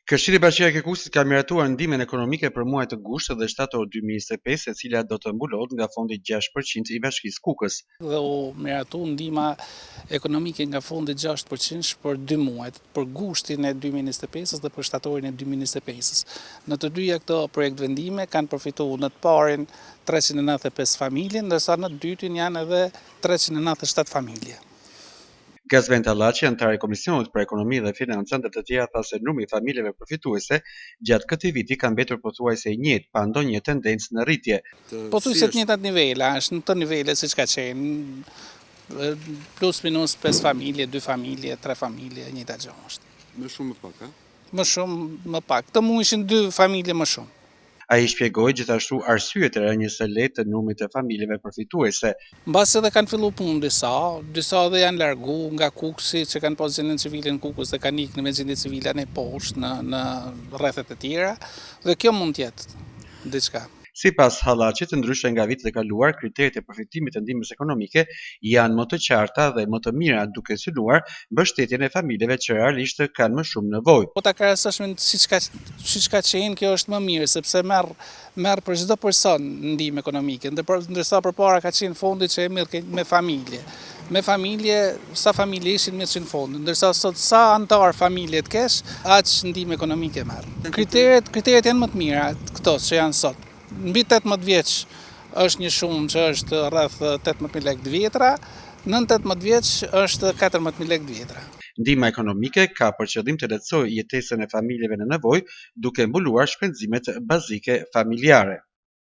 Këshilli Bashkiak i Kuqësit ka miratuar ndihmën ekonomike për muajin të gusht dhe shtator 2025, e cila do të mbulohet nga fondi 6% i Bashkisë Kukës. Dhe u miratu ndihma ekonomike nga fondi 6% për 2 muajt, për gushtin e 2025 dhe për shtatorin e 2025. Në të dyja këto projekt vendime kanë përfituar në të parin 395 familje, ndërsa në të dytin janë edhe 397 familje. Gazvend Allaçi, antar i Komisionit për Ekonomi dhe Financa, ndër të tjera, tha se numri i familjeve përfituese gjatë këtij viti ka mbetur pothuajse i njëjtë, pa ndonjë tendencë në rritje. Pothuajse të njëjtat nivela, është në të nivele siç ka qenë, plus minus 5 familje, 2 familje, 3 familje, njëjta gjë është. Më shumë më pak, a? Më shumë më pak. Këtë muaj ishin 2 familje më shumë. Ai shpjegoi gjithashtu arsyet e rënies së lehtë të numrit të familjeve përfituese. Mbas edhe kanë filluar punë disa edhe janë largu nga Kuksi, që kanë pas gjendjen civile në Kukës dhe kanë ikë me gjendje civile në poshtë në rrethet e tjera, dhe kjo mund të jetë diçka. Sipas Hallaçit, ndryshe nga vitet e kaluar, kriteret e përfitimit të ndihmës ekonomike janë më të qarta dhe më të mira, duke synuar mbështetjen e familjeve që realisht kanë më shumë nevojë. Po ta krahasosh me siç ka qenë, kjo është më mirë sepse merr për çdo person ndihmë ekonomike, ndërsa përpara ka qenë fondi që e merr me familje. Me familje, sa familje ishin me qenë fondi, ndërsa sot sa antar familje të kesh, aq ndihmë ekonomike merr. Kriteret janë më të mira, këto që janë sot. Mbi 18 vjeç është një shumë që është rreth 18.000 lekë vjetra, nën 18 vjeç është 14.000 lekë vjetra. Ndihma ekonomike ka për qëllim të lehtësojë jetesën e familjeve në nevojë, duke mbuluar shpenzimet bazike familjare.